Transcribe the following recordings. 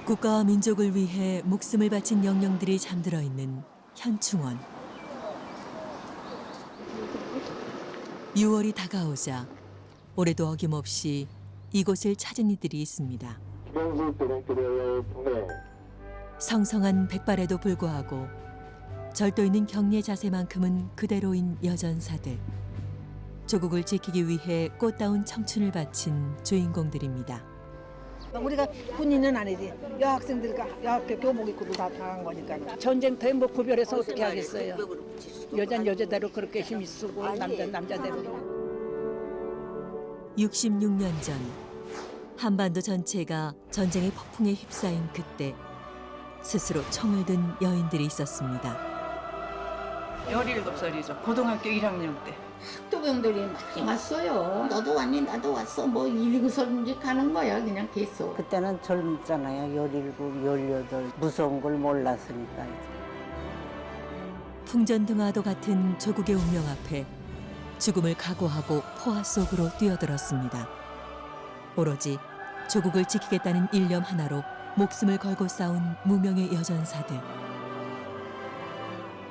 국가와 민족을 위해 목숨을 바친 영령들이 잠들어 있는 현충원. 6월이 다가오자 올해도 어김없이 이곳을 찾은 이들이 있습니다. 성성한 백발에도 불구하고 절도 있는 경례 자세만큼은 그대로인 여전사들. 조국을 지키기 위해 꽃다운 청춘을 바친 주인공들입니다. 우리가 군인은 아니지. 여학생들과 여학교 교복 입고도 다 당한 거니까. 전쟁터에 뭐 구별해서 어떻게 하겠어요. 여자는 여자대로 그렇게 힘이 쓰고 남자는 남자대로. 66년 전 한반도 전체가 전쟁의 폭풍에 휩싸인 그때 스스로 총을 든 여인들이 있었습니다. 17살이죠. 고등학교 1학년 때. 학도병들이 많이 왔어요. 너도 왔니? 나도 왔어. 뭐 이리고서든지 가는 거야. 그냥 계속. 그때는 젊잖아요. 17, 18. 무서운 걸 몰랐으니까. 풍전등화도 같은 조국의 운명 앞에 죽음을 각오하고 포화 속으로 뛰어들었습니다. 오로지 조국을 지키겠다는 일념 하나로 목숨을 걸고 싸운 무명의 여전사들.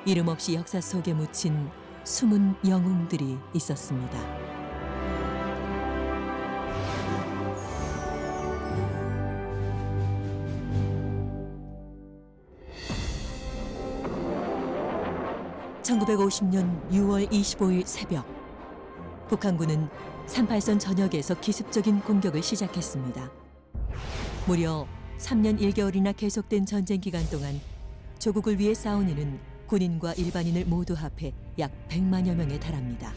이름 없이 역사 속에 묻힌 숨은 영웅들이 있었습니다. (1950년 6월 25일) 새벽 북한군은 38선 전역에서 기습적인 공격을 시작했습니다. 무려 3년 1개월이나 계속된 전쟁 기간 동안 조국을 위해 싸운 이는 군인과 일반인을 모두 합해 약 100만여 명에 달합니다.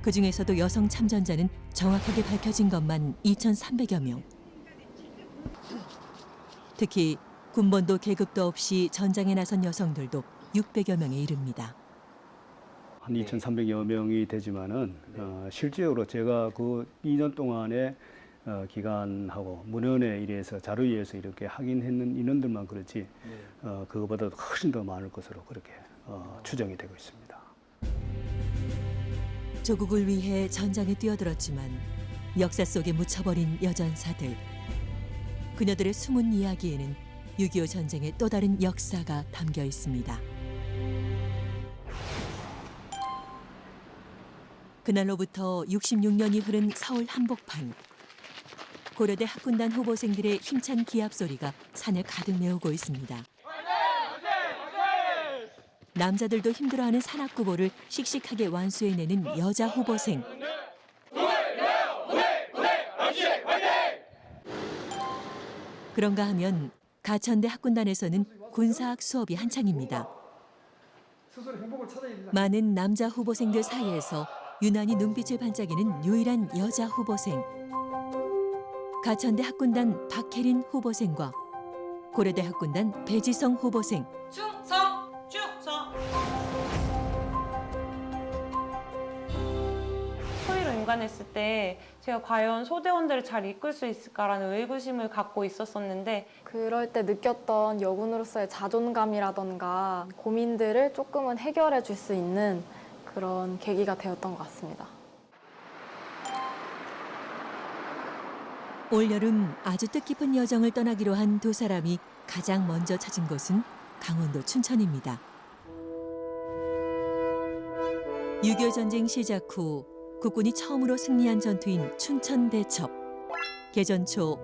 그중에서도 여성 참전자는 정확하게 밝혀진 것만 2,300여 명. 특히 군번도 계급도 없이 전장에 나선 여성들도 600여 명에 이릅니다. 한 2,300여 명이 되지만은 실제로 제가 그 2년 동안에 기간하고 문헌에 의해서 자료에 의해서 이렇게 확인했는 인원들만 그렇지 그거보다도 훨씬 더 많을 것으로 그렇게 추정이 되고 있습니다. 조국을 위해 전장에 뛰어들었지만 역사 속에 묻혀버린 여전사들. 그녀들의 숨은 이야기에는 6.25 전쟁의 또 다른 역사가 담겨 있습니다. 그날로부터 66년이 흐른 서울 한복판. 고려대 학군단 후보생들의 힘찬 기합 소리가 산을 가득 메우고 있습니다. 남자들도 힘들어하는 산악구보를 씩씩하게 완수해내는 여자 후보생. 그런가 하면 가천대 학군단에서는 군사학 수업이 한창입니다. 많은 남자 후보생들 사이에서 유난히 눈빛을 반짝이는 유일한 여자 후보생. 가천대 학군단 박혜린 후보생과 고려대 학군단 배지성 후보생. 충성! 소위로 임관했을 때 제가 과연 소대원들을 잘 이끌 수 있을까라는 의구심을 갖고 있었었는데 그럴 때 느꼈던 여군으로서의 자존감이라던가 고민들을 조금은 해결해 줄 수 있는 그런 계기가 되었던 것 같습니다. 올여름 아주 뜻깊은 여정을 떠나기로 한 두 사람이 가장 먼저 찾은 곳은 강원도 춘천입니다. 6.25 전쟁 시작 후 국군이 처음으로 승리한 전투인 춘천 대첩. 개전 초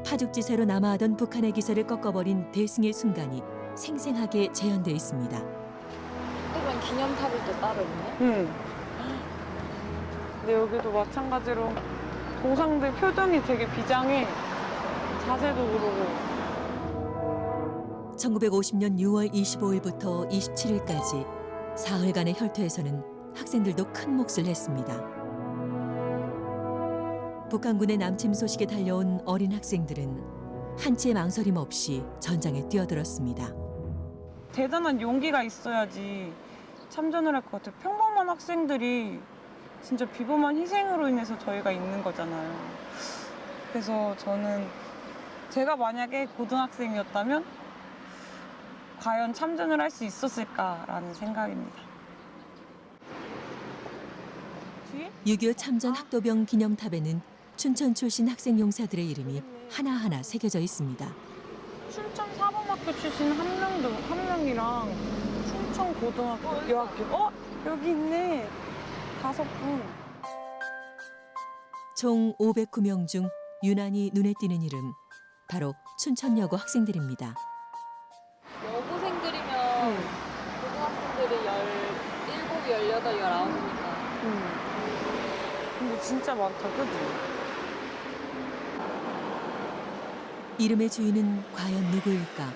파죽지세로 남아하던 북한의 기세를 꺾어버린 대승의 순간이 생생하게 재현돼 있습니다. 이번 기념탑이 또 따로 있네? 응. 근데 여기도 마찬가지로 동상들 표정이 되게 비장해. 자세도 그러고. 1950년 6월 25일부터 27일까지 사흘간의 혈투에서는 학생들도 큰 몫을 했습니다. 북한군의 남침 소식에 달려온 어린 학생들은 한치의 망설임 없이 전장에 뛰어들었습니다. 대단한 용기가 있어야지 참전을 할 것 같아요. 평범한 학생들이 진짜 비범한 희생으로 인해서 저희가 있는 거잖아요. 그래서 저는 제가 만약에 고등학생이었다면 과연 참전을 할 수 있었을까라는 생각입니다. 6.25 참전 학도병 기념탑에는 춘천 출신 학생 용사들의 이름이 하나하나 새겨져 있습니다. 춘천 사범학교 출신 한 명이랑 춘천 고등학교 여학교. 여기 있네. 5분. 총 509명 중 유난히 눈에 띄는 이름, 바로 춘천여고 학생들입니다. 여고생들이면 고등학생들이 17, 18, 19이니까. 근데 진짜 많다, 그지? 이름의 주인은 과연 누구일까?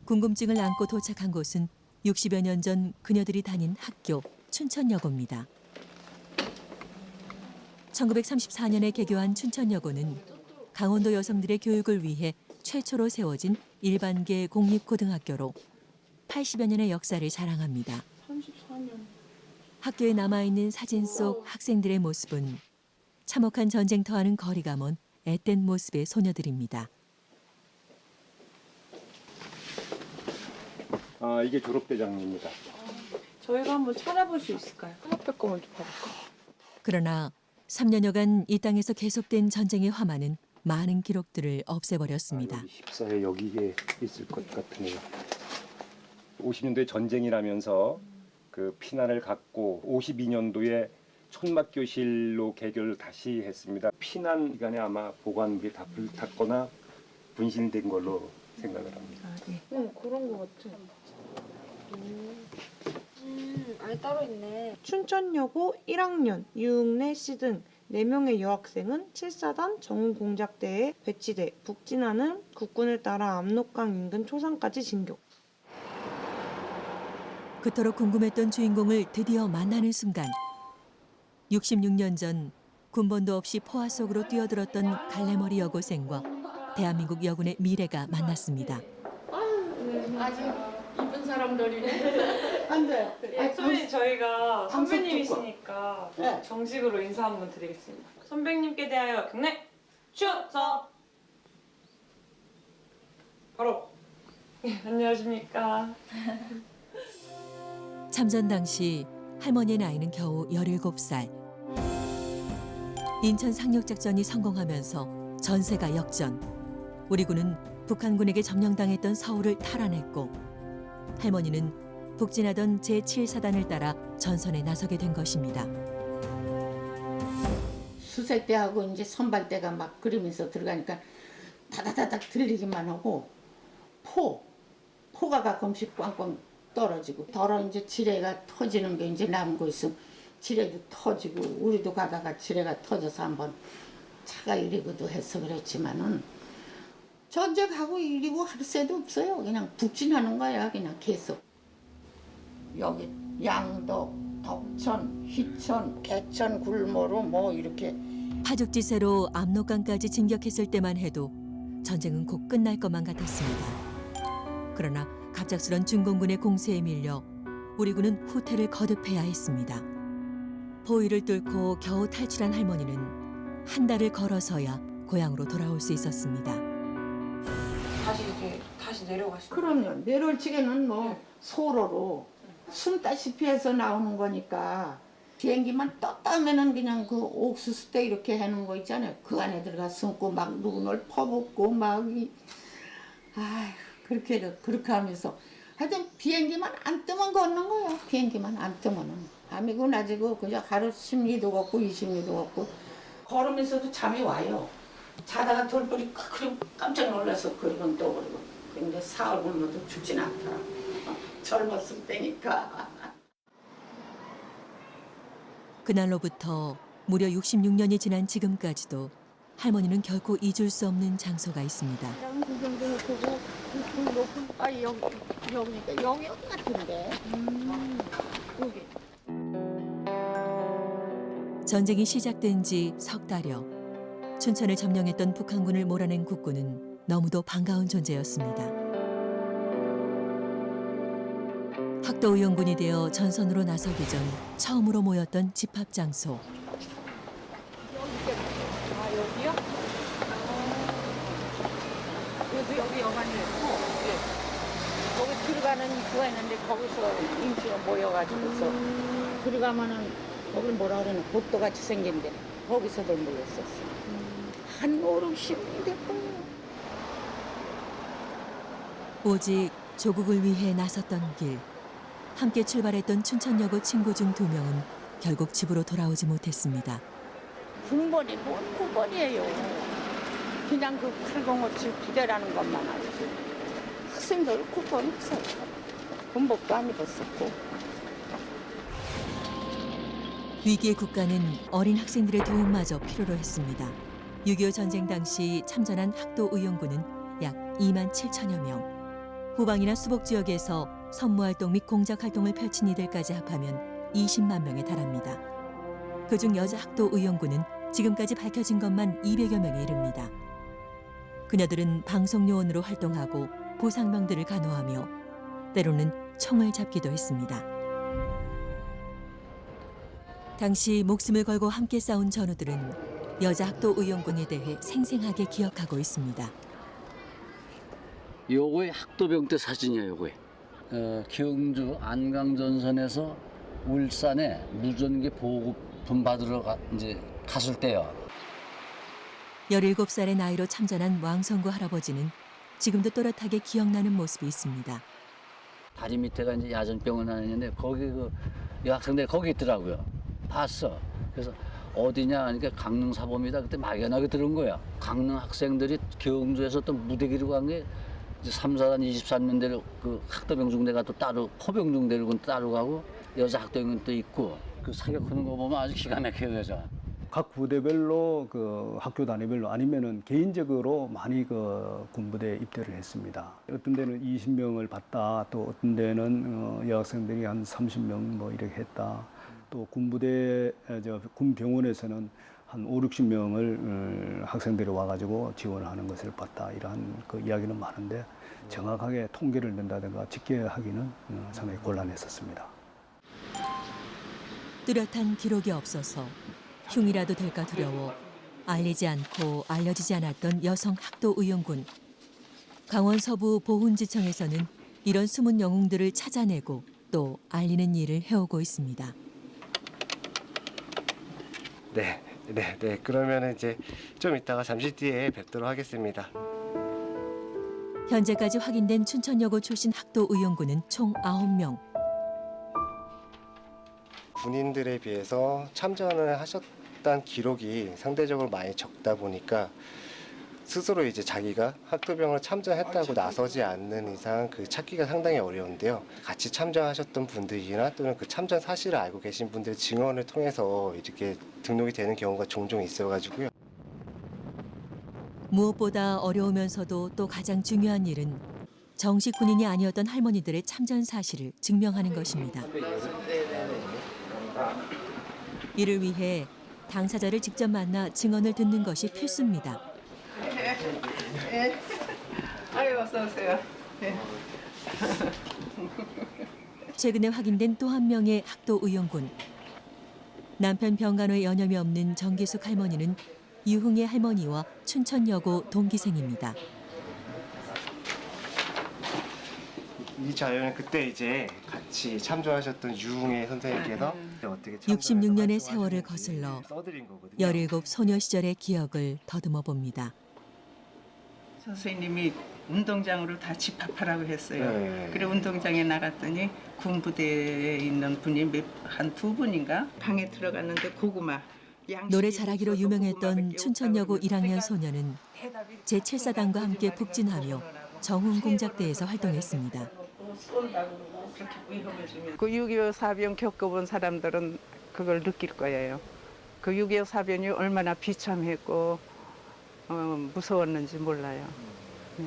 궁금증을 안고 도착한 곳은 60여 년 전 그녀들이 다닌 학교 춘천여고입니다. 1934년에 개교한 춘천여고는 강원도 여성들의 교육을 위해 최초로 세워진 일반계 공립고등학교로 80여 년의 역사를 자랑합니다. 34년. 학교에 남아있는 사진 속 학생들의 모습은 참혹한 전쟁터와는 거리가 먼 앳된 모습의 소녀들입니다. 이게 졸업대장입니다. 저희가 한번 찾아볼 수 있을까요? 앞에 거 먼저 봐볼까? 그러나 3년여간 이 땅에서 계속된 전쟁의 화마는 많은 기록들을 없애버렸습니다. 여기 14에 여기에 있을 것 같으네요. 50년도에 전쟁이라면서 그 피난을 갖고 52년도에 천막교실로 개교를 다시 했습니다. 피난 기간에 아마 보관물이 다 불탔거나 분실된 걸로 생각을 합니다. 그런 거 같아. 아니 따로 있네. 춘천여고 1학년 유흥래 씨 등 4명의 여학생은 7사단 정훈공작대에 배치돼 북진하는 국군을 따라 압록강 인근 초산까지 진격. 그토록 궁금했던 주인공을 드디어 만나는 순간 66년 전 군번도 없이 포화 속으로 뛰어들었던 갈래머리 여고생과 대한민국 여군의 미래가 만났습니다. 아주 이쁜 사람들이네. 앉아요. 선배님 저희가 방송 선배님이시니까 네. 정식으로 인사 한번 드리겠습니다. 선배님께 대하여 경례 축서. 바로 안녕하십니까. 참전 당시 할머니의 나이는 겨우 17살. 인천 상륙작전이 성공하면서 전세가 역전. 우리 군은 북한군에게 점령당했던 서울을 탈환했고 할머니는 북진하던 제7사단을 따라 전선에 나서게 된 것입니다. 수색대하고 이제 선발대가 막 그리면서 들어가니까 다다다닥 들리기만 하고 포가 가끔씩 꽝꽝 떨어지고 더러 이제 지뢰가 터지는 게 이제 남고 있으면 지뢰도 터지고 우리도 가다가 지뢰가 터져서 한번 차가 이리고도 해서 그랬지만은 전쟁하고 이리고 할 새도 없어요. 그냥 북진하는 거야. 그냥 계속. 여기 양덕, 덕천, 희천, 개천, 굴모로 뭐 이렇게 파죽지세로 압록강까지 진격했을 때만 해도 전쟁은 곧 끝날 것만 같았습니다. 그러나 갑작스런 중공군의 공세에 밀려 우리 군은 후퇴를 거듭해야 했습니다. 포위를 뚫고 겨우 탈출한 할머니는 한 달을 걸어서야 고향으로 돌아올 수 있었습니다. 다시 내려가시죠. 그럼요. 내려올 적에는 뭐 소로로 숨다시피 해서 나오는 거니까 비행기만 떴다면은 그냥 그 옥수수 때 이렇게 해놓은 거 있잖아요. 그 안에 들어가 숨고 막 눈을 퍼붓고 막 그렇게 하면서 하여튼 비행기만 안 뜨면 걷는 거예요. 비행기만 안 뜨면은 밤이고 낮이고 그냥 하루 10리도 걷고 20리도 걷고 걸으면서도 잠이 와요. 자다가 돌보니 그리고 깜짝 놀라서 그러곤 또 그러고 근데 사흘 굶어도 죽진 않더라. 젊었을 때니까. 그날로부터 무려 66년이 지난 지금까지도 할머니는 결코 잊을 수 없는 장소가 있습니다. 여기 같은데. 여기. 전쟁이 시작된 지 석 달여 춘천을 점령했던 북한군을 몰아낸 국군은 너무도 반가운 존재였습니다. 학도의용군이 되어 전선으로 나서기 전 처음으로 모였던 집합 장소. 여기요? 여기 여관이었고 거기 들어가는 입구가 있는데 거기서 인기가 모여가지고서 들어가면은 거기 뭐라 그러나 복도 같이 생긴데 거기서도 모였었어. 한 5, 60년 됐고. 오직 조국을 위해 나섰던 길. 함께 출발했던 춘천여고 친구 중 2명은 결국 집으로 돌아오지 못했습니다. 군번이 뭔 군번이에요. 그냥 그 805칠 부대라는 것만 알지. 학생들 군번 없어요. 군복도 안 입었었고. 위기의 국가는 어린 학생들의 도움마저 필요로 했습니다. 6.25 전쟁 당시 참전한 학도 의용군은 약 2만 7천여 명. 후방이나 수복 지역에서 선무활동 및 공작활동을 펼친 이들까지 합하면 20만 명에 달합니다. 그중 여자 학도 의용군은 지금까지 밝혀진 것만 200여 명에 이릅니다. 그녀들은 방송요원으로 활동하고 보상병들을 간호하며 때로는 총을 잡기도 했습니다. 당시 목숨을 걸고 함께 싸운 전우들은 여자 학도 의용군에 대해 생생하게 기억하고 있습니다. 요거의 학도병 때 사진이에요, 요거에. 경주 안강전선에서 울산에 무전기 보급품 받으러 이제 갔을 때요. 17살의 나이로 참전한 왕성구 할아버지는 지금도 또렷하게 기억나는 모습이 있습니다. 다리 밑에가 이제 야전병원 하나 있는데 거기 그 여학생들이 거기 있더라고요. 봤어. 그래서 어디냐 하니까 강릉 사범이다. 그때 막연하게 들은 거야. 강릉 학생들이 경주에서 또 무대기로 간 게 3, 4단 23년대로 그 학도병 중대가 또 따로 포병 중대로 따로 가고 여자 학도병은 또 있고 그 사격하는 거 보면 아주 기가 막혀요, 여자. 각 부대별로 그 학교 단위별로 아니면은 개인적으로 많이 그 군부대에 입대를 했습니다. 어떤 데는 20명을 봤다. 또 어떤 데는 여학생들이 한 30명 뭐 이렇게 했다. 또 군부대 군병원에서는 한 5, 60명을 학생들이 와가지고 지원을 하는 것을 봤다. 이러한 그 이야기는 많은데 정확하게 통계를 낸다든가 집계하기는 상당히 곤란했었습니다. 뚜렷한 기록이 없어서 흉이라도 될까 두려워 알리지 않고 알려지지 않았던 여성 학도 의용군. 강원 서부 보훈지청에서는 이런 숨은 영웅들을 찾아내고 또 알리는 일을 해오고 있습니다. 네. 그러면 이제 좀 이따가 잠시 뒤에 뵙도록 하겠습니다. 현재까지 확인된 춘천여고 출신 학도 의용군은 총 9명. 군인들에 비해서 참전을 하셨다는 기록이 상대적으로 많이 적다 보니까 스스로 이제 자기가 학도병을 참전했다고 나서지 않는 이상 그 찾기가 상당히 어려운데요. 같이 참전하셨던 분들이나 또는 그 참전 사실을 알고 계신 분들의 증언을 통해서 이렇게 등록이 되는 경우가 종종 있어가지고요. 무엇보다 어려우면서도 또 가장 중요한 일은 정식 군인이 아니었던 할머니들의 참전 사실을 증명하는 것입니다. 이를 위해 당사자를 직접 만나 증언을 듣는 것이 필수입니다. 아유, 어서 오세요. 최근에 확인된 또 한 명의 학도 의용군. 남편 병간호에 연염이 없는 정기숙 할머니는 유흥의 할머니와 춘천여고 동기생입니다. 이 자료는 그때 이제 같이 참조하셨던 유흥의 선생님께서 어떻게 66년의 세월을 거슬러 써드린 거거든요. 17 소녀 시절의 기억을 더듬어 봅니다. 선생님이 운동장으로 다 집합하라고 했어요. 네. 그래 운동장에 나갔더니 군부대에 있는 분이 한 2분인가 방에 들어갔는데 고구마. 노래 잘하기로 유명했던 춘천여고 1학년 소녀는 제7사단과 함께 북진하며 정훈공작대에서 활동했습니다. 그 6.25 사변 겪어본 사람들은 그걸 느낄 거예요. 그 6.25 사변이 얼마나 비참했고 무서웠는지 몰라요. 네.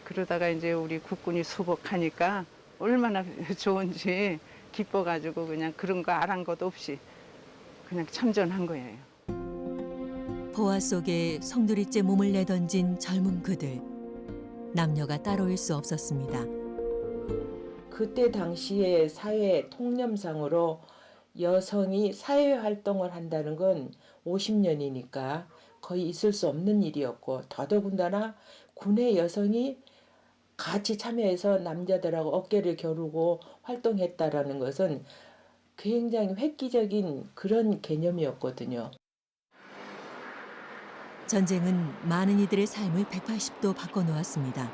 그러다가 이제 우리 국군이 수복하니까 얼마나 좋은지 기뻐가지고 그냥 그런 거 아란 것 없이 그냥 참전한 거예요. 포화 속에 송두리째 몸을 내던진 젊은 그들. 남녀가 따로일 수 없었습니다. 그때 당시에 사회 통념상으로 여성이 사회 활동을 한다는 건 50년이니까 거의 있을 수 없는 일이었고 더더군다나 군의 여성이 같이 참여해서 남자들하고 어깨를 겨루고 활동했다라는 것은 굉장히 획기적인 그런 개념이었거든요. 전쟁은 많은 이들의 삶을 180도 바꿔놓았습니다.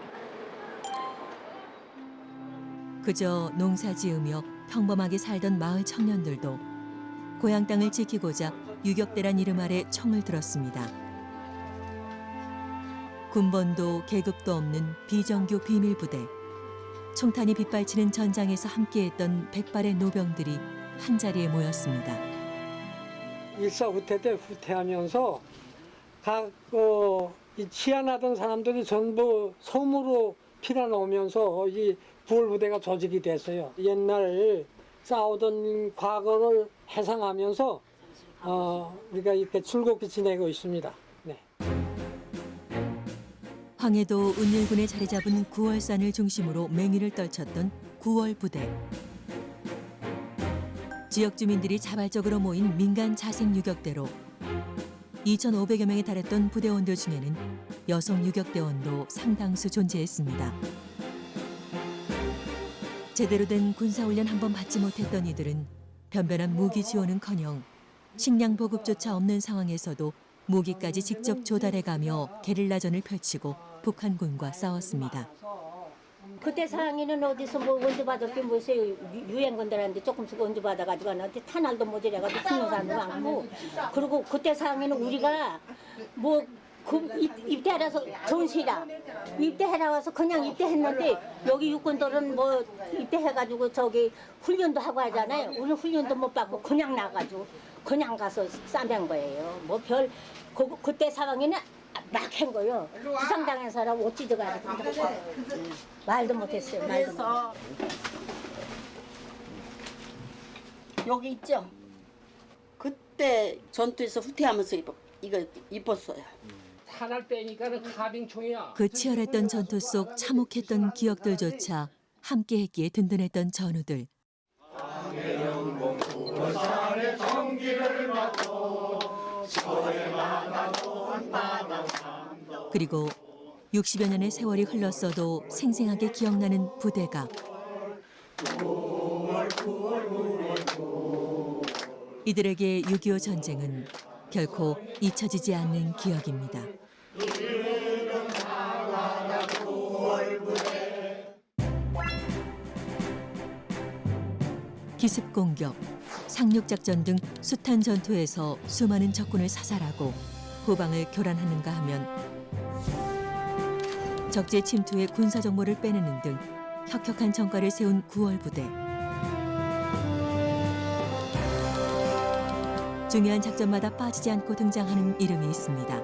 그저 농사 지으며 평범하게 살던 마을 청년들도 고향 땅을 지키고자 유격대란 이름 아래 총을 들었습니다. 군번도 계급도 없는 비정규 비밀부대. 총탄이 빗발치는 전장에서 함께했던 백발의 노병들이 한자리에 모였습니다. 일사 후퇴 때 후퇴하면서 이 치안하던 사람들이 전부 섬으로 피난오면서 이 9월 부대가 조직이 됐어요. 옛날 싸우던 과거를 회상하면서 우리가 이렇게 즐겁게 지내고 있습니다. 네. 황해도 운일군에 자리 잡은 9월산을 중심으로 맹위를 떨쳤던 9월 부대. 지역 주민들이 자발적으로 모인 민간 자생 유격대로 2,500여 명에 달했던 부대원들 중에는 여성 유격대원도 상당수 존재했습니다. 제대로 된 군사훈련 한 번 받지 못했던 이들은 변변한 무기 지원은커녕 식량 보급조차 없는 상황에서도 무기까지 직접 조달해가며 게릴라전을 펼치고 북한군과 싸웠습니다. 그때 상황에는 어디서 뭐 원주 받았게 뭐서 유엔군들한테 조금씩 원주 받아가지고 하는데 탄알도 모자라가지고 죽는 사람도 많고 그리고 그때 상황에는 우리가 뭐 입대하라서 전시라 입대해나와서 그냥 입대했는데 여기 육군들은 뭐 입대해가지고 저기 훈련도 하고 하잖아요. 우리는 훈련도 못 받고 그냥 나가지고 그냥 가서 싸맨 거예요. 뭐 별 그때 상황에는 막 한 거요. 부상당한 사람 어찌도 가지고 말도 못했어요. 말도 못. 여기 있죠. 그때 전투에서 후퇴하면서 이거 입었어요. 탄알 빼니까는 카빙총이야. 그 치열했던 전투 속 참혹했던 기억들조차 함께했기에 든든했던 전우들. 그리고 60여 년의 세월이 흘렀어도 생생하게 기억나는 부대가 이들에게 6.25 전쟁은 결코 잊혀지지 않는 기억입니다. 기습공격, 상륙작전 등 숱한 전투에서 수많은 적군을 사살하고 후방을 교란하는가 하면 적재 침투에 군사정보를 빼내는 등 혁혁한 전과를 세운 9월 부대. 중요한 작전마다 빠지지 않고 등장하는 이름이 있습니다.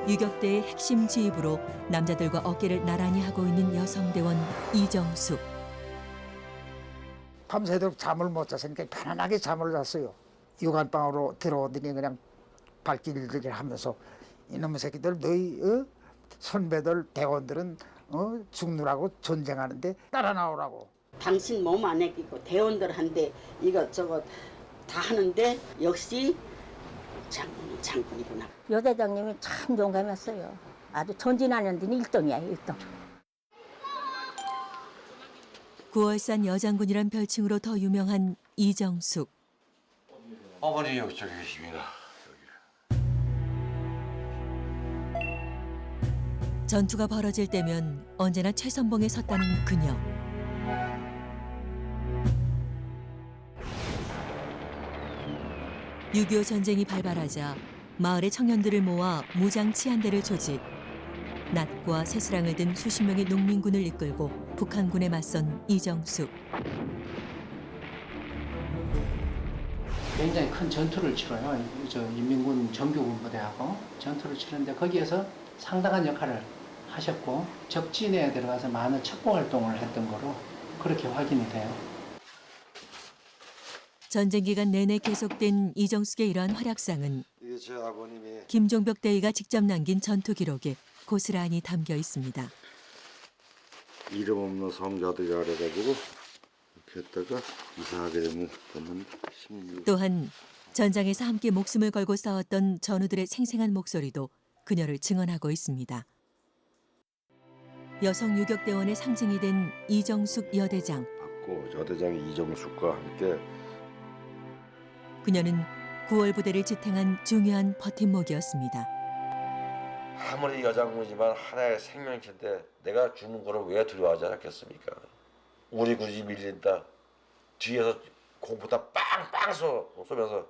유격대의 핵심 지휘부로 남자들과 어깨를 나란히 하고 있는 여성대원 이정숙. 밤새도록 잠을 못 자서 그러니까 편안하게 잠을 잤어요. 유관방으로 들어오더니 그냥 발길들이 하면서 이놈의 새끼들 너희 선배들 대원들은 죽느라고 전쟁하는데 따라 나오라고. 당신 몸 안에 끼고 대원들한테 이것저것 다 하는데 역시 장군은 장군이구나. 여대장님이 참 용감했어요. 아주 전진하는 데는 1등이야 1등. 9월산 여장군이란 별칭으로 더 유명한 이정숙. 어머니 여기 계십니다. 전투가 벌어질 때면 언제나 최선봉에 섰다는 그녀. (6.25) 전쟁이 발발하자 마을의 청년들을 모아 무장 치안대를 조직. 낫과 새수랑을 든 수십 명의 농민군을 이끌고 북한군에 맞선 이정숙. 굉장히 큰 전투를 치러요. 저 인민군 정규군부대하고 전투를 치는데 거기에서 상당한 역할을 하셨고 적진에 들어가서 많은 첩보 활동을 했던 거로 그렇게 확인이 돼요. 전쟁 기간 내내 계속된 이정숙의 이러한 활약상은 이게 제 아버님이 김종벽 대위가 직접 남긴 전투 기록에 고스란히 담겨 있습니다. 이름 없는 성자들이라 그래가지고 이렇게 했다가 이사하게 됐는데 16. 또한 전장에서 함께 목숨을 걸고 싸웠던 전우들의 생생한 목소리도 그녀를 증언하고 있습니다. 여성 유격대원의 상징이 된 이정숙 여대장. 받고 여대장 이정숙과 함께 그녀는 9월 부대를 지탱한 중요한 버팀목이었습니다. 아무리 여장군이지만 하나의 생명체인데 내가 죽는 거를 왜 두려워하지 않았겠습니까? 우리 군이 밀린다. 뒤에서 공포탄 빵빵 쏘면서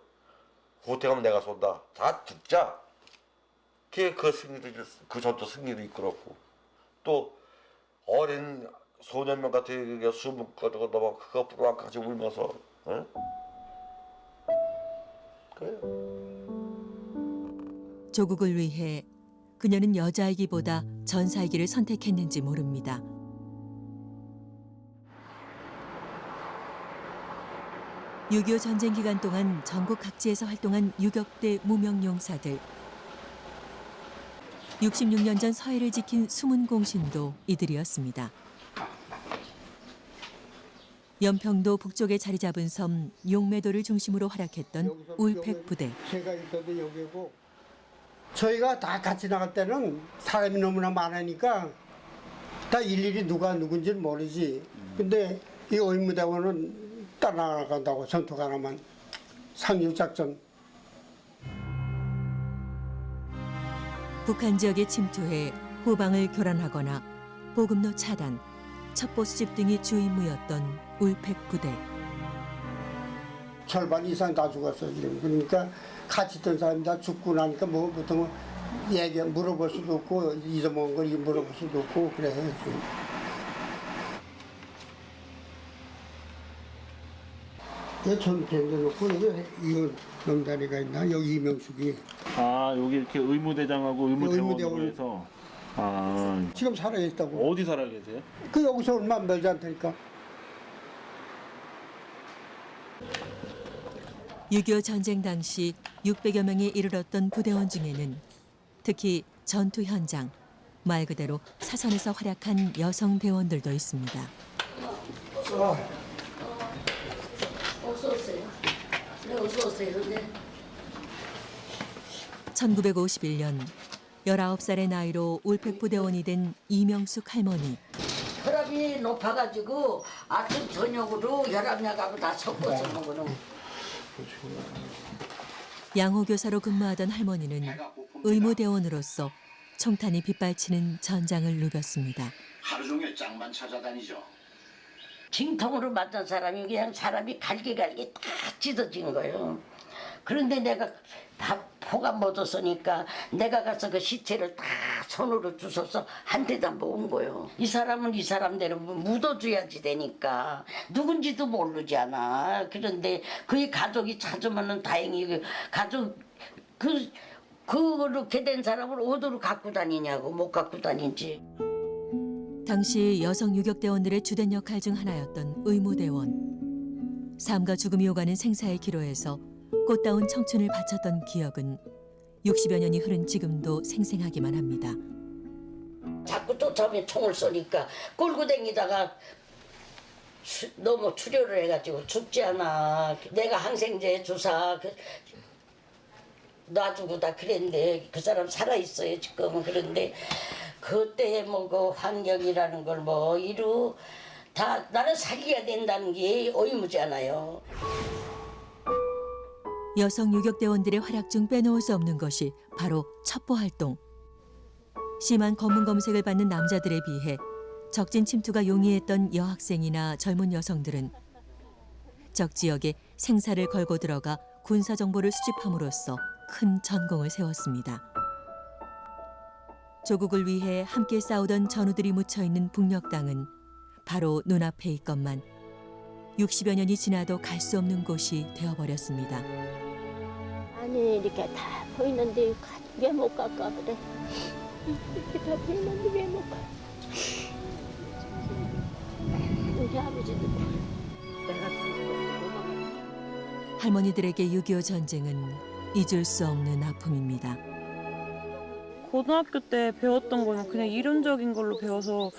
후퇴하면 내가 쏜다. 다 죽자. 그게 그 전투 승리를 이끌었고 또 어린 소년명 같은 게 숨은 거가 넘어 그거 부러워까지 울면서 그래요. 조국을 위해 그녀는 여자이기보다 전사이기를 선택했는지 모릅니다. (6.25) 전쟁 기간 동안 전국 각지에서 활동한 유격대 무명용사들. 66년 전 서해를 지킨 숨은 공신도 이들이었습니다. 연평도 북쪽에 자리 잡은 섬 용매도를 중심으로 활약했던 울팩 부대. 제가 있어도 여기고 저희가 다 같이 나갈 때는 사람이 너무나 많으니까 다 일일이 누가 누군지는 모르지. 근데 이 의무대원은 따라나간다고 전투가 하나만 상륙작전. 북한 지역에 침투해 후방을 교란하거나 보급로 차단, 첩보 수집 등이 주 임무였던 울팩 부대. 절반 이상 다 죽었어 지금. 그러니까 같이 있던 사람이 다 죽고 나니까 뭐 보통 얘기 물어볼 수도 없고 잊어먹은 걸 물어볼 수도 없고 그래. 전 댕겨놓고 이거 명단이가 있나? 여기 이명숙이. 아 여기 이렇게 의무대장하고 의무대원으로 해서. 아 지금 살아있다고. 어디 살아 계세요? 그 여기서 얼마 멀지 않다니까. 6.25 전쟁 당시 600여 명에 이르렀던 부대원 중에는 특히 전투 현장, 말 그대로 사선에서 활약한 여성 대원들도 있습니다. 어서 오세요. 네, 어서 오세요. 네. 1951년 19살의 나이로 울팩 부대원이 된 이명숙 할머니. 혈압이 높아가지고 아침 저녁으로 혈압약하고 다 섞어서 먹으러. 양호교사로 근무하던 할머니는 의무대원으로서 총탄이 빗발치는 전장을 누볐습니다. 하루 종일 짱만 찾아다니죠. 징통으로 맞은 사람이 그냥 사람이 갈기갈기 다 찢어진 거예요. 그런데 내가 다 포가 묻었으니까 내가 가서 그 시체를 다 손으로 주워서 한 대다 모은 거예요. 이 사람은 이 사람대로 묻어줘야지 되니까 누군지도 모르잖아. 그런데 그의 가족이 찾으면은 다행히 그 가족 그렇게 된 사람을 어디로 갖고 다니냐고. 못 갖고 다니지. 당시 여성 유격대원들의 주된 역할 중 하나였던 의무대원. 삶과 죽음이 오가는 생사의 기로에서 꽃다운 청춘을 바쳤던 기억은 60여 년이 흐른 지금도 생생하기만 합니다. 자꾸 쫓아오면 총을 쏘니까 끌고 다니다가 너무 출혈을 해가지고 죽지 않아. 내가 항생제 주사 놔주고 다 그랬는데 그 사람 살아있어요 지금은. 그런데 그때 뭐 그 환경이라는 걸 뭐 이루 다 나는 살려야 된다는 게 의무잖아요. 여성 유격대원들의 활약 중 빼놓을 수 없는 것이 바로 첩보활동. 심한 검문 검색을 받는 남자들에 비해 적진 침투가 용이했던 여학생이나 젊은 여성들은 적 지역에 생사를 걸고 들어가 군사 정보를 수집함으로써 큰 전공을 세웠습니다. 조국을 위해 함께 싸우던 전우들이 묻혀있는 북녘 땅은 바로 눈앞에 있건만 60여 년이 지나도 갈 수 없는 곳이 되어버렸습니다. 아니 이렇게 다 보이는데 왜 못 갈까 그래. 이렇게 다 보이는데 왜 못 가. 우리 아버지도 내가 할머니들에게 6.25 전쟁은 잊을 수 없는 아픔입니다. 고등학교 때 배웠던 거는 그냥 이론적인 걸로 배워서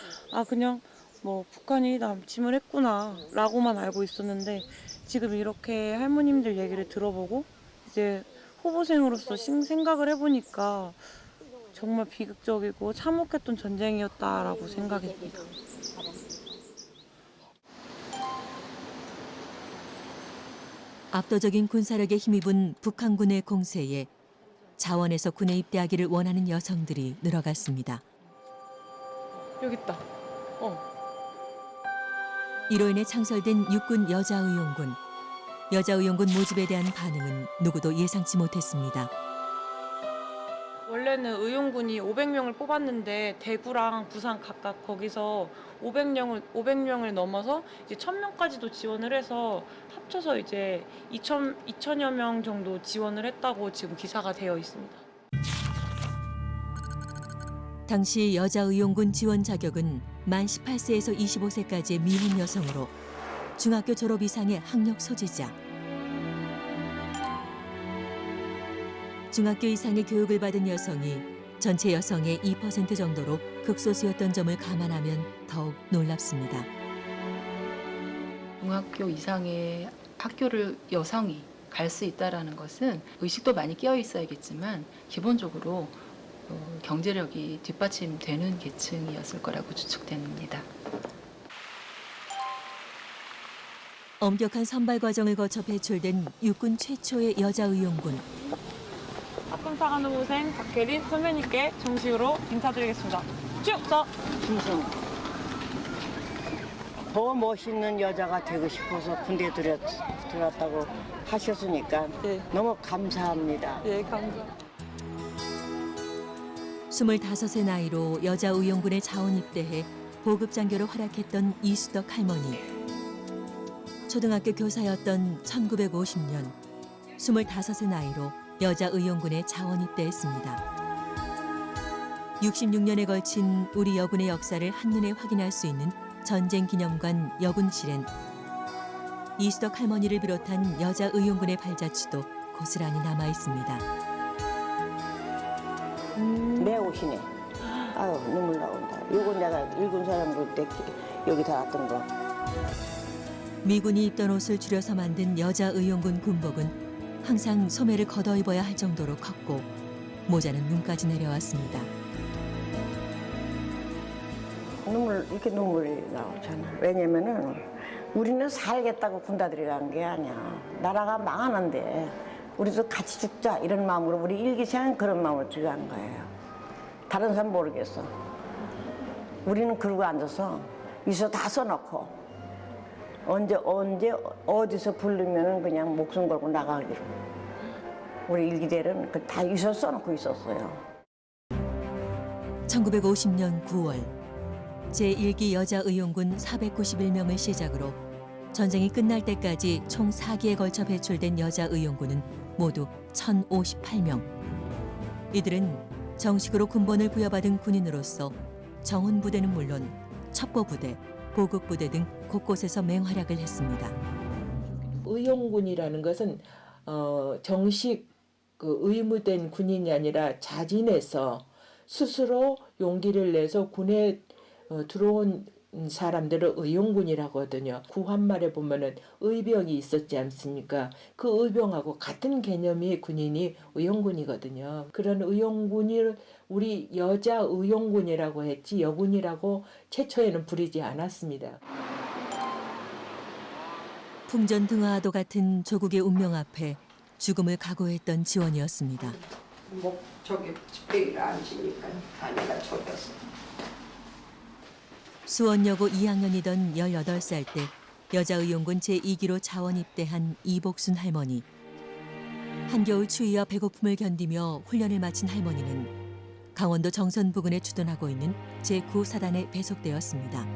그냥 뭐 북한이 남침을 했구나 라고만 알고 있었는데 지금 이렇게 할머님들 얘기를 들어보고 이제 후보생으로서 생각을 해보니까 정말 비극적이고 참혹했던 전쟁이었다라고 생각했습니다. 압도적인 군사력에 힘입은 북한군의 공세에 자원에서 군에 입대하기를 원하는 여성들이 늘어갔습니다. 여기 있다. 이로 인해 창설된 육군 여자의용군. 여자의용군 모집에 대한 반응은 누구도 예상치 못했습니다. 원래는 의용군이 500명을 뽑았는데 대구랑 부산 각각 거기서 500명을 넘어서 이제 1000명까지도 지원을 해서 합쳐서 이제 2000여 명 정도 지원을 했다고 지금 기사가 되어 있습니다. 당시 여자의용군 지원 자격은 만 18세에서 25세까지의 미혼 여성으로 중학교 졸업 이상의 학력 소지자, 중학교 이상의 교육을 받은 여성이 전체 여성의 2% 정도로 극소수였던 점을 감안하면 더욱 놀랍습니다. 중학교 이상의 학교를 여성이 갈 수 있다는 것은 의식도 많이 끼어 있어야겠지만 기본적으로 경제력이 뒷받침되는 계층이었을 거라고 추측됩니다. 엄격한 선발 과정을 거쳐 배출된 육군 최초의 여자의용군. 학군사관후보생 박혜린 선배님께 정식으로 인사드리겠습니다. 쭉! 충성. 더 멋있는 여자가 되고 싶어서 군대에 들어왔다고 하셨으니까 너무 감사합니다. 네, 감사합니다. 25세 나이로 여자의용군에 자원 입대해 보급 장교로 활약했던 이수덕 할머니. 초등학교 교사였던 1950년 25세 나이로 여자의용군에 자원 입대했습니다. 66년에 걸친 우리 여군의 역사를 한눈에 확인할 수 있는 전쟁기념관 여군실엔 이수덕 할머니를 비롯한 여자의용군의 발자취도 고스란히 남아 있습니다. 내 옷이네. 아유, 눈물 나온다. 이건 내가 일군 사람 볼 때 여기 다 놨던 거. 미군이 입던 옷을 줄여서 만든 여자의용군 군복은 항상 소매를 걷어 입어야 할 정도로 컸고 모자는 눈까지 내려왔습니다. 이렇게 눈물이 나오잖아. 왜냐면은 우리는 살겠다고 군대 들어간 게 아니야. 나라가 망하는데 우리도 같이 죽자 이런 마음으로 우리 일기생은 그런 마음으로 들어간 거예요. 다른 사람 모르겠어. 우리는 그러고 앉아서 위서 다 써놓고 언제 어디서 부르면은 그냥 목숨 걸고 나가기로. 우리 일기대는 다 위서 써놓고 있었어요. 1950년 9월 제1기 여자의용군 491명을 시작으로 전쟁이 끝날 때까지 총 4기에 걸쳐 배출된 여자의용군은 모두 1,058명. 이들은 정식으로 군번을 부여받은 군인으로서 정훈부대는 물론 첩보부대, 보급부대 등 곳곳에서 맹활약을 했습니다. 의용군이라는 것은 정식 의무된 군인이 아니라 자진해서 스스로 용기를 내서 군에 들어온 사람들을 의용군이라고 하거든요. 구한말에 보면은 의병이 있었지 않습니까? 그 의병하고 같은 개념의 군인이 의용군이거든요. 그런 의용군을 우리 여자 의용군이라고 했지 여군이라고 최초에는 부르지 않았습니다. 풍전등화와도 같은 조국의 운명 앞에 죽음을 각오했던 지원이었습니다. 저기 집배기를 앉으니까 다리가 좁았어. 수원여고 2학년이던 18살 때 여자의용군 제2기로 자원 입대한 이복순 할머니. 한겨울 추위와 배고픔을 견디며 훈련을 마친 할머니는 강원도 정선 부근에 주둔하고 있는 제9사단에 배속되었습니다.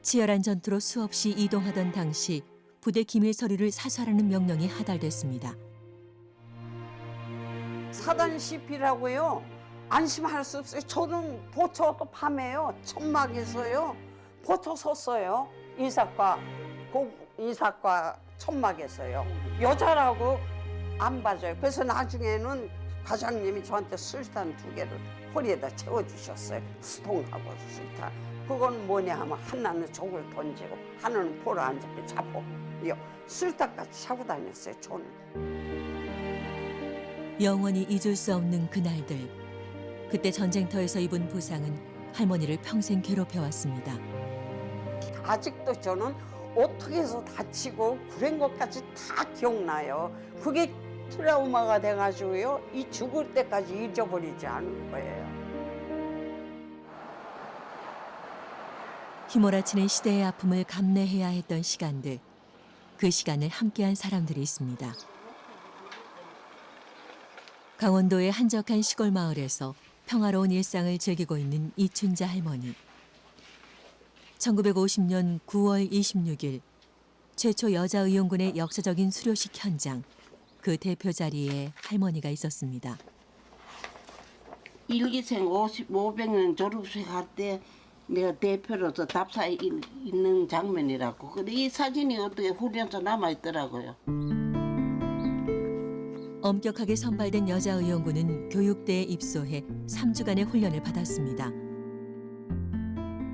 치열한 전투로 수없이 이동하던 당시 부대 기밀 서류를 사수하라는 명령이 하달됐습니다. 사단 CP라고요. 안심할 수 없어요. 저는 보초도 밤에요. 천막에서요. 보초 섰어요. 이삭과 천막에서요. 여자라고 안 봐줘요. 그래서 나중에는 과장님이 저한테 술탄 2개를 허리에다 채워주셨어요. 수통하고 술탄. 그건 뭐냐 하면 하나는 족을 던지고 하나는 포를 안 잡게 잡고 술탄까지 차고 다녔어요. 저는. 영원히 잊을 수 없는 그날들. 그때 전쟁터에서 입은 부상은 할머니를 평생 괴롭혀왔습니다. 아직도 저는 어떻게 해서 다치고 그런 것까지 다 기억나요. 그게 트라우마가 돼가지고요. 이 죽을 때까지 잊어버리지 않을 거예요. 휘몰아치는 시대의 아픔을 감내해야 했던 시간들. 그 시간을 함께한 사람들이 있습니다. 강원도의 한적한 시골 마을에서 평화로운 일상을 즐기고 있는 이춘자 할머니. 1950년 9월 26일 최초 여자 의용군의 역사적인 수료식 현장. 그 대표 자리에 할머니가 있었습니다. 일기생 500년 졸업식 할 때 내가 대표로서 답사에 있는 장면이라고. 근데 이 사진이 어떻게 훈련소 남아있더라고요. 엄격하게 선발된 여자 의용군은 교육대에 입소해 3주간의 훈련을 받았습니다.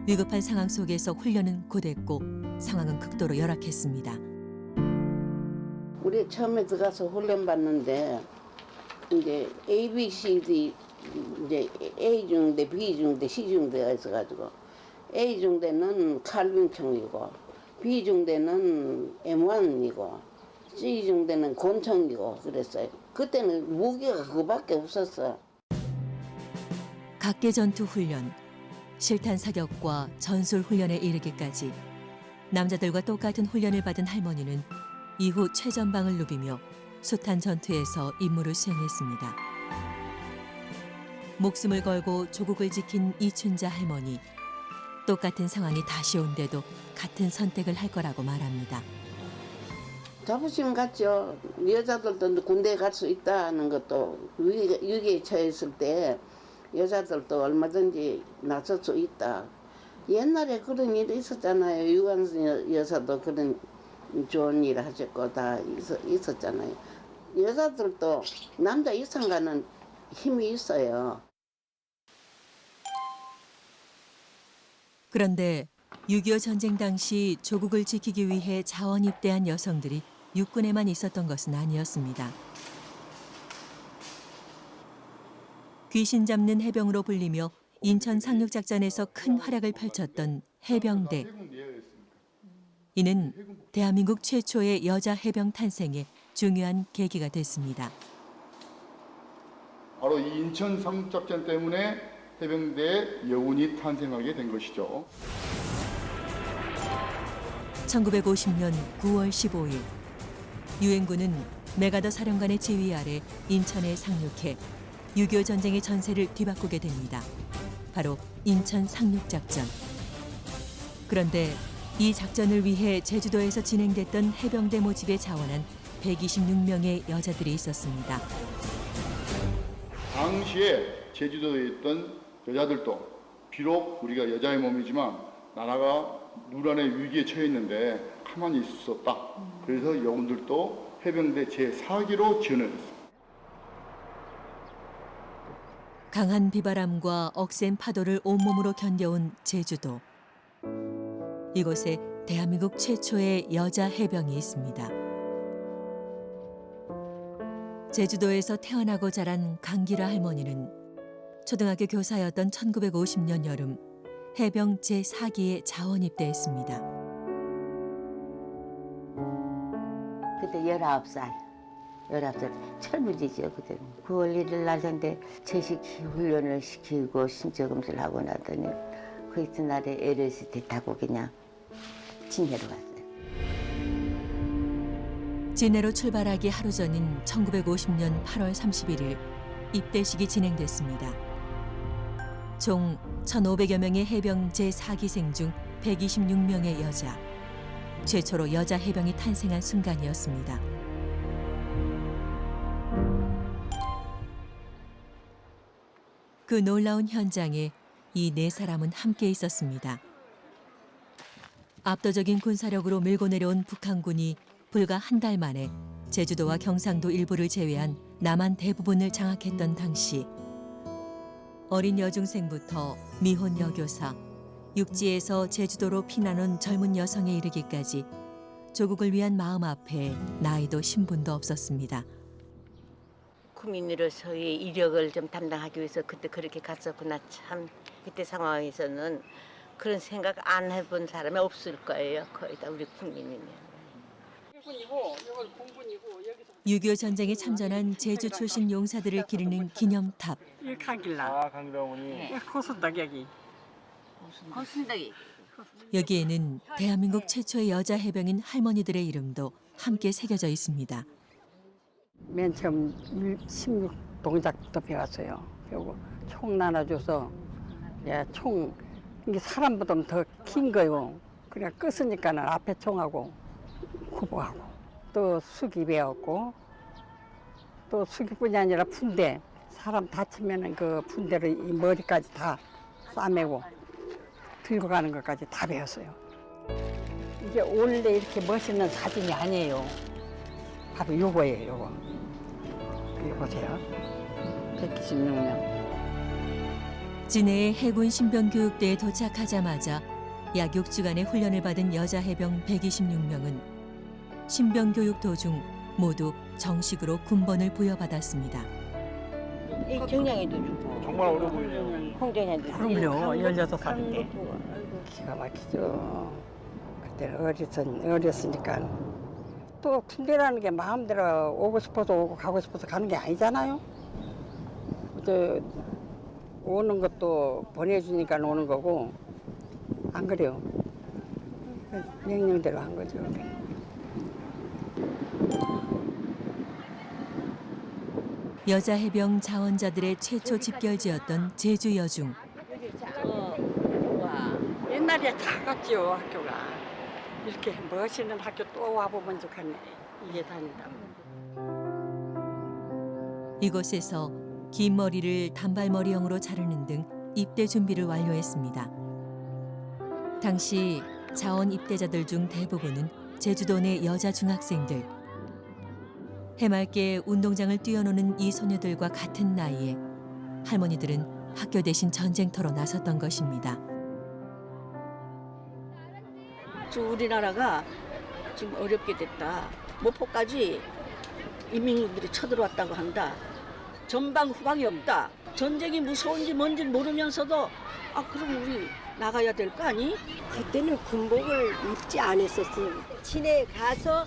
위급한 상황 속에서 훈련은 고됐고 상황은 극도로 열악했습니다. 우리 처음에 들어가서 훈련 받는데 이제 A, B, C, D 이제 A 중대, B 중대, C 중대가 있어가지고 A 중대는 칼빈총이고 B 중대는 M1이고 C 중대는 곤총이고 그랬어요. 그때는 무기가 그거밖에 없었어. 각계 전투 훈련, 실탄 사격과 전술 훈련에 이르기까지 남자들과 똑같은 훈련을 받은 할머니는 이후 최전방을 누비며 숱한 전투에서 임무를 수행했습니다. 목숨을 걸고 조국을 지킨 이춘자 할머니. 똑같은 상황이 다시 온데도 같은 선택을 할 거라고 말합니다. 자부심 같죠. 여자들도 군대에 갈 수 있다는 것도 위기에 처했을 때 여자들도 얼마든지 나설 수 있다. 옛날에 그런 일이 있었잖아요. 유관 여사도 그런 좋은 일을 하셨고 다 있었잖아요. 여자들도 남자 이상 가는 힘이 있어요. 그런데 6.25 전쟁 당시 조국을 지키기 위해 자원 입대한 여성들이 육군에만 있었던 것은 아니었습니다. 귀신 잡는 해병으로 불리며 인천 상륙작전에서 큰 활약을 펼쳤던 해병대. 이는 대한민국 최초의 여자 해병 탄생에 중요한 계기가 됐습니다. 바로 이 인천 상륙작전 때문에 해병대의 여군이 탄생하게 된 것이죠. 1950년 9월 15일 유엔군은 메가더 사령관의 지휘 아래 인천에 상륙해 6.25 전쟁의 전세를 뒤바꾸게 됩니다. 바로 인천 상륙작전. 그런데 이 작전을 위해 제주도에서 진행됐던 해병대 모집에 자원한 126명의 여자들이 있었습니다. 당시에 제주도에 있던 여자들도 비록 우리가 여자의 몸이지만 나라가 누란의 위기에 처해 있는데 가만히 있을 수 없다. 그래서 여군들도 해병대 제4기로 지원을 했습니다. 강한 비바람과 억센 파도를 온몸으로 견뎌온 제주도. 이곳에 대한민국 최초의 여자 해병이 있습니다. 제주도에서 태어나고 자란 강기라 할머니는 초등학교 교사였던 1950년 여름 해병 제4기에 자원 입대했습니다. 그때 19살 철부지죠. 그때는 9월 1일 날인데 제식 훈련을 시키고 신체검사를 하고 나더니 그 이튿날에 LST 타고 그냥 진해로 갔어요. 진해로 출발하기 하루 전인 1950년 8월 31일 입대식이 진행됐습니다. 총 1,500여 명의 해병 제4기생 중 126명의 여자. 최초로 여자 해병이 탄생한 순간이었습니다. 그 놀라운 현장에 이 네 사람은 함께 있었습니다. 압도적인 군사력으로 밀고 내려온 북한군이 불과 한 달 만에 제주도와 경상도 일부를 제외한 남한 대부분을 장악했던 당시 어린 여중생부터 미혼 여교사, 육지에서 제주도로 피난온 젊은 여성에 이르기까지 조국을 위한 마음 앞에 나이도 신분도 없었습니다. 국민으로서의 이력을 좀 담당하기 위해서 그때 그렇게 갔었구나. 참 그때 상황에서는 그런 생각 안 해본 사람이 없을 거예요. 거의 다 우리 국민이면. 6.25 전쟁에 참전한 제주 출신 용사들을 기리는 기념탑. 이 강길라. 아, 강길라 어머니. 고순덕여기. 고순덕이. 여기에는 대한민국 최초의 여자 해병인 할머니들의 이름도 함께 새겨져 있습니다. 맨 처음 16 동작부터 배웠어요. 배우고 총 나눠줘서 총 이게 사람보다 더 긴 거요. 그냥 끄으니까는 앞에 총하고 후보하고 또 수기 배웠고 또 수기뿐이 아니라 분대 사람 다치면은 그 분대를 이 머리까지 다 싸매고 들고 가는 것까지 다 배웠어요. 이게 원래 이렇게 멋있는 사진이 아니에요. 바로 요거예요, 요거. 여기 보세요. 126년. 진해의 해군 신병교육대에 도착하자마자 약 6주간의 훈련을 받은 여자 해병 126명은 신병교육 도중 모두 정식으로 군번을 부여받았습니다. 이 정량에도 주고. 정말 어려 보이네요. 홍정에도 주고. 그럼요, 16살인데. 기가 막히죠. 그때는 어렸으니까. 또 군대라는 게 마음대로 오고 싶어서 오고 가고 싶어서 가는 게 아니잖아요. 오는 것도 보내주니까 오는 거고 안 그래요. 명령대로 한 거죠. 여자 해병 자원자들의 최초 집결지였던 제주 여중. 옛날에 작았죠, 학교가. 이렇게 멋있는 학교 또 와보면 좋겠네. 이게 다닌다. 이곳에서 긴 머리를 단발머리형으로 자르는 등 입대 준비를 완료했습니다. 당시 자원 입대자들 중 대부분은 제주도 내 여자 중학생들. 해맑게 운동장을 뛰어노는 이 소녀들과 같은 나이에 할머니들은 학교 대신 전쟁터로 나섰던 것입니다. 지금 우리나라가 지금 어렵게 됐다. 목포까지 인민군들이 쳐들어왔다고 한다. 전방 후방이 없다. 전쟁이 무서운지 뭔지 모르면서도 그럼 우리 나가야 될 거 아니? 그때는 군복을 입지 않았었어요. 진해 가서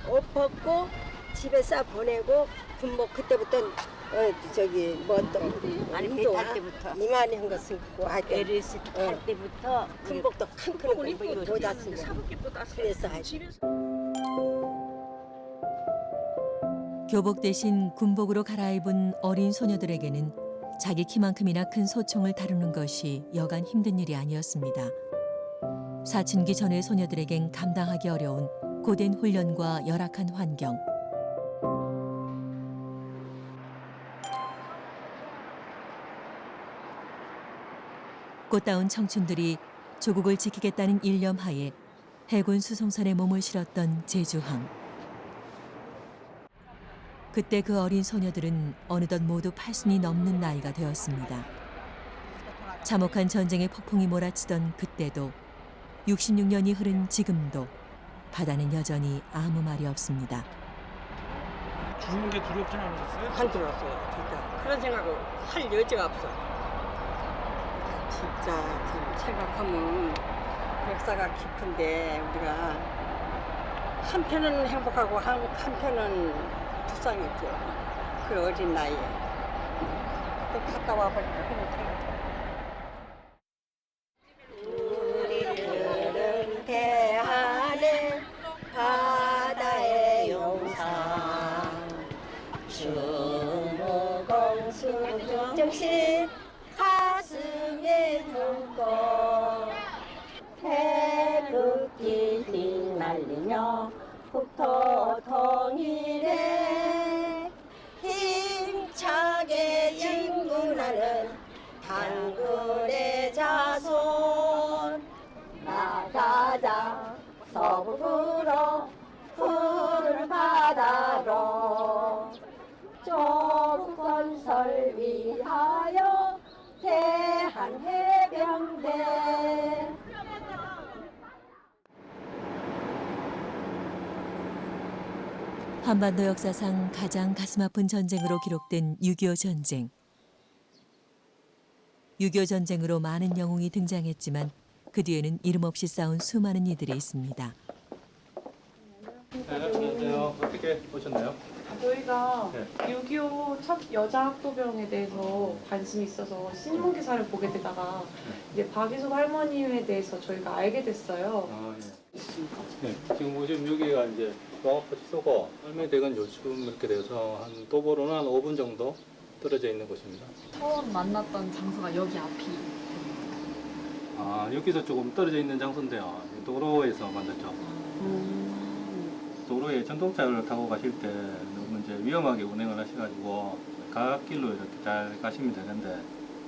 옷 벗고 집에 싸 보내고 군복 그때부터 아니 할 때부터 이만한 거 쓰고 할 때 LS 탈 때부터 군복도 큰 거 입고 모자 쓰고 그래서 교복 대신 군복으로 갈아입은 어린 소녀들에게는 자기 키만큼이나 큰 소총을 다루는 것이 여간 힘든 일이 아니었습니다. 사춘기 전의 소녀들에겐 감당하기 어려운 고된 훈련과 열악한 환경. 꽃다운 청춘들이 조국을 지키겠다는 일념하에 해군 수송선에 몸을 실었던 제주항. 그때 그 어린 소녀들은 어느덧 모두 80이 넘는 나이가 되었습니다. 참혹한 전쟁의 폭풍이 몰아치던 그때도 66년이 흐른 지금도 바다는 여전히 아무 말이 없습니다. 죽는 게 두렵진 않으셨어요? 안 들었어요, 진짜. 그런 생각을 할 여지가 없어. 진짜 참 생각하면 역사가 깊은데 우리가 한편은 행복하고 한편은 불쌍했죠. 그 어린 나이에. 갔다 와보니까 우리들은 대한의 바다의 용사 충무공수 정신 가슴에 품고 태극기 휘날리며 국토 통일에 힘차게 진군하는 단군의 자손 나가자 서북으로 푸른 바다로 조국 건설 위하여 대한해병대 한반도 역사상 가장 가슴 아픈 전쟁으로 기록된 6.25 전쟁. 6.25 전쟁으로 많은 영웅이 등장했지만 그 뒤에는 이름 없이 쌓은 수많은 이들이 있습니다. 안녕하세요. 어떻게 오셨나요? 저희가 6.25 첫 여자 학도병에 대해서 관심이 있어서 신문 기사를 보게 되다가 이제 박이숙 할머님에 대해서 저희가 알게 됐어요. 아, 예. 네, 지금 보시면 여기가 이제 중앙포지소고 할머니 댁은 요즘 이렇게 돼서 한 도보로는 한 5분 정도 떨어져 있는 곳입니다. 처음 만났던 장소가 여기 앞이. 아, 여기서 조금 떨어져 있는 장소인데요. 도로에서 만났죠. 도로에 전동차를 타고 가실 때 너무 이제 위험하게 운행을 하셔가지고 갓길로 이렇게 잘 가시면 되는데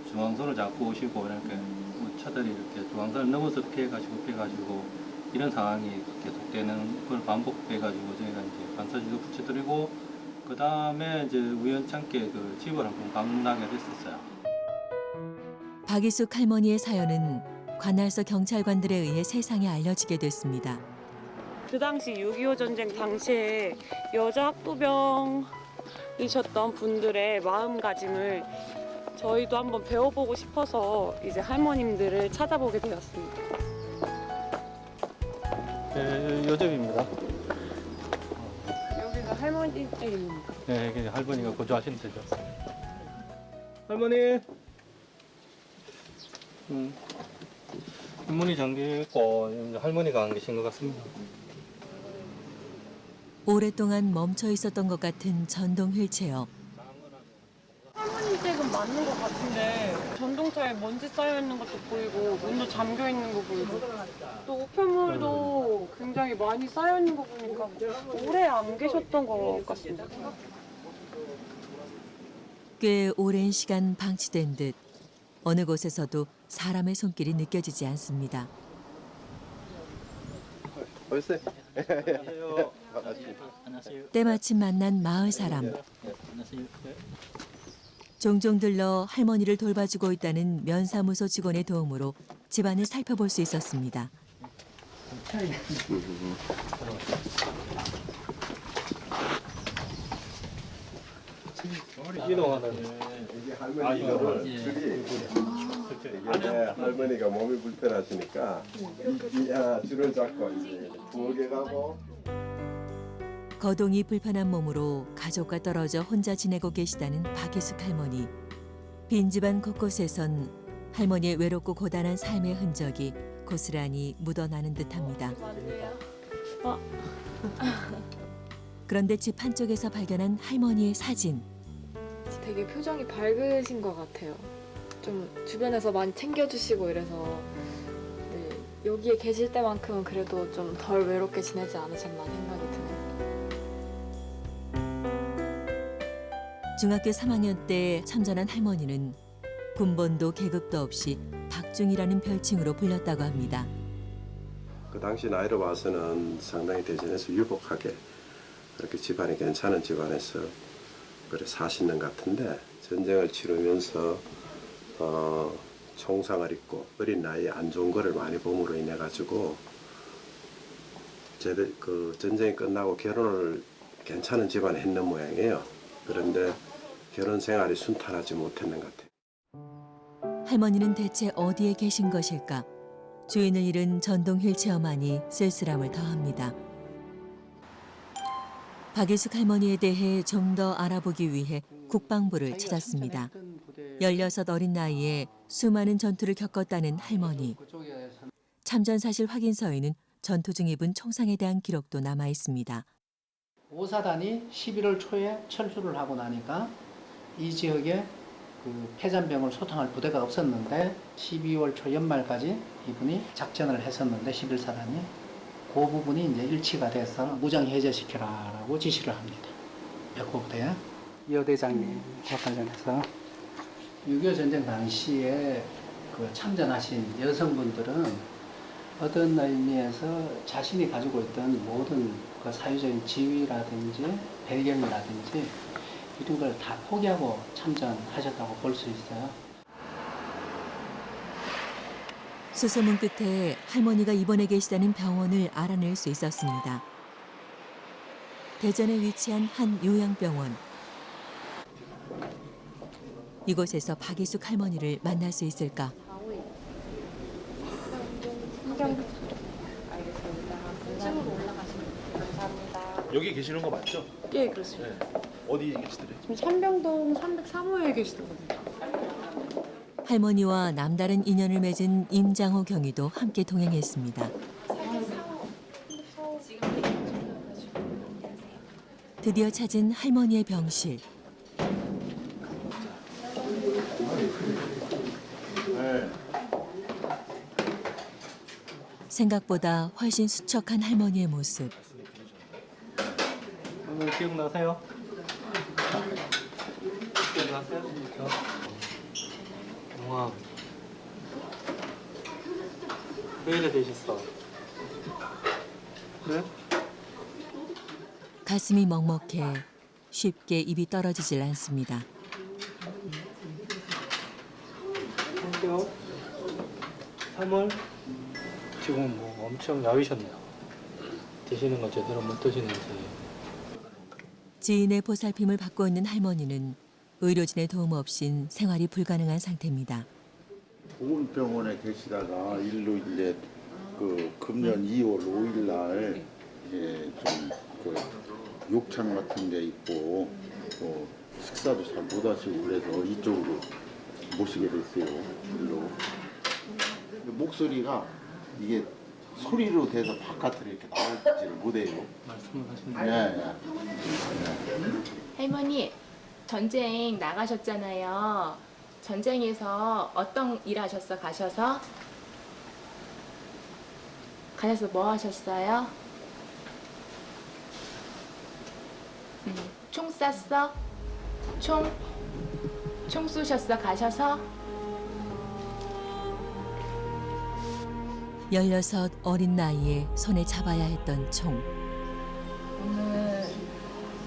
중앙선을 잡고 오시고 이렇게 뭐 차들이 이렇게 중앙선을 넘어서 피해가시고 이런 상황이 계속되는 걸 반복돼가지고 저희가 이제 관사지도 붙여드리고 그 다음에 이제 우연찮게 그 집을 한번 방문하게 됐었어요. 박이숙 할머니의 사연은 관할서 경찰관들에 의해 세상에 알려지게 됐습니다. 그 당시 6.25 전쟁 당시에 여자 학도병이셨던 분들의 마음가짐을 저희도 한번 배워보고 싶어서 이제 할머님들을 찾아보게 되었습니다. 네, 요 집입니다. 여기가 할머니 댁입니다. 네, 이게 할머니가 거주하시는 데죠. 할머니. 문이 잠겨 있고 할머니가 안 계신 것 같습니다. 오랫동안 멈춰 있었던 것 같은 전동 휠체어. 할머니 댁은 맞는 것 같은데 전동차에 먼지 쌓여 있는 것도 보이고 문도 잠겨 있는 거 보이고 또 우편물도 굉장히 많이 쌓여 있는 거 보니까 오래 안 계셨던 것 같습니다. 꽤 오랜 시간 방치된 듯 어느 곳에서도 사람의 손길이 느껴지지 않습니다. 벌써. 안녕하세요. 안녕하세요. 때마침 만난 마을 사람. 종종 들러 할머니를 돌봐주고 있다는 면사무소 직원의 도움으로 집안을 살펴볼 수 있었습니다. 이거를 이게 할머니가 몸이 불편하시니까 줄을 잡고 이제 부엌에 가고. 거동이 불편한 몸으로 가족과 떨어져 혼자 지내고 계시다는 박이숙 할머니. 빈 집안 곳곳에선 할머니의 외롭고 고단한 삶의 흔적이 고스란히 묻어나는 듯합니다. 그런데 집 한쪽에서 발견한 할머니의 사진. 되게 표정이 밝으신 것 같아요. 좀 주변에서 많이 챙겨주시고 이래서 네, 여기에 계실 때만큼은 그래도 좀 덜 외롭게 지내지 않으셨나 생각이 드네요. 중학교 3학년 때 참전한 할머니는 군번도 계급도 없이 박중이라는 별칭으로 불렸다고 합니다. 그 당시 나이로 봐서는 상당히 대전에서 유복하게 그렇게 집안이 괜찮은 집안에서 그래 사시는 것 같은데 전쟁을 치르면서 총상을 입고 어린 나이에 안 좋은 거를 많이 봄으로 인해 가지고 그 전쟁이 끝나고 결혼을 괜찮은 집안에 했는 모양이에요. 그런데 결혼 생활이 순탄하지 못했는 것 같아요. 할머니는 대체 어디에 계신 것일까? 주인을 잃은 전동 휠체어만이 쓸쓸함을 더합니다. 박이숙 할머니에 대해 좀 더 알아보기 위해 국방부를 찾았습니다. 16 어린 나이에 수많은 전투를 겪었다는 할머니. 참전 사실 확인서에는 전투 중 입은 총상에 대한 기록도 남아 있습니다. 5사단이 11월 초에 철수를 하고 나니까 이 지역에 그 폐잔병을 소탕할 부대가 없었는데 12월 초 연말까지 이분이 작전을 했었는데 11사단이 그 부분이 이제 일치가 돼서 무장 해제시켜라라고 지시를 합니다. 백호부대 여대장님 관련해서 6.25 전쟁 당시에 그 참전하신 여성분들은 어떤 의미에서 자신이 가지고 있던 모든 그 사회적인 지위라든지 배경이라든지 이런 걸 다 포기하고 참전하셨다고 볼 수 있어요. 수소문 끝에 할머니가 입원해 계시다는 병원을 알아낼 수 있었습니다. 대전에 위치한 한 요양병원. 이곳에서 박이숙 할머니를 만날 수 있을까? 함경. 알겠습니다. 2층으로 올라가시면 감사합니다. 여기 계시는 거 맞죠? 예, 그렇습니다. 네. 어디 계시더래요? 지금 삼병동 303호에 계시더군요. 할머니와 남다른 인연을 맺은 임장호 경위도 함께 동행했습니다. 드디어 찾은 할머니의 병실. 생각보다 훨씬 수척한 할머니의 모습. 오늘 기억나세요? 기억나세요? 와, 왜 이래 되셨어? 그래? 가슴이 먹먹해 쉽게 입이 떨어지질 않습니다. 성격 3월 지금 뭐 엄청 야위셨네요. 드시는 거 제대로 못 드시는지. 지인의 보살핌을 받고 있는 할머니는 의료진의 도움 없인 생활이 불가능한 상태입니다. 보건병원에 계시다가 일로 이제 그 금년 2월 5일 날 이제 좀그 욕창 같은 게 있고 또 식사도 잘 못 하시고 그래서 이쪽으로 모시게 됐어요. 일로. 목소리가 이게 소리로 돼서 바깥으로 이렇게 나오지를 못해요. 말씀을 하시는 네. 할머니, 전쟁 나가셨잖아요. 전쟁에서 어떤 일 하셨어? 가셔서 뭐 하셨어요? 총 쐈어? 총 쏘셨어? 가셔서? 16 어린 나이에 손에 잡아야 했던 총. 오늘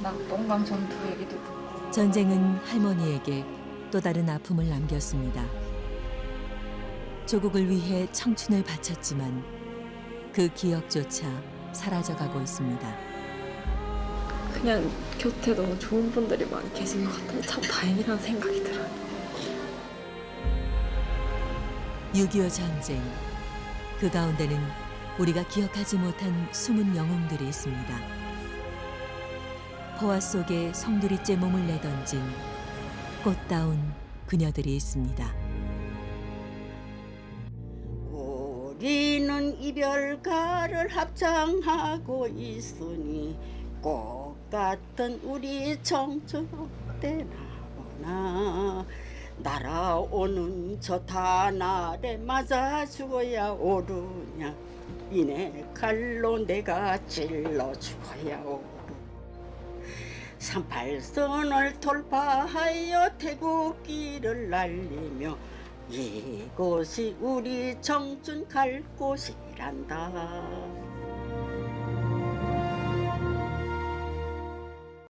낙동강 전투 얘기도 듣고. 전쟁은 할머니에게 또 다른 아픔을 남겼습니다. 조국을 위해 청춘을 바쳤지만 그 기억조차 사라져가고 있습니다. 그냥 곁에 너무 좋은 분들이 많이 계신 것 같아요. 참 다행이라는 생각이 들어요. 6.25 전쟁. 그 가운데는 우리가 기억하지 못한 숨은 영웅들이 있습니다. 포화 속에 송두리째 몸을 내던진 꽃다운 그녀들이 있습니다. 우리는 이별가를 합장하고 있으니 꽃 같은 우리 청춘 때나 오나 날아오는 저 다날에 맞아 죽어야 오르냐 이내 칼로 내가 찔러 죽어야 오르 38선을 돌파하여 태국길을 날리며 이곳이 우리 청춘 갈 곳이란다.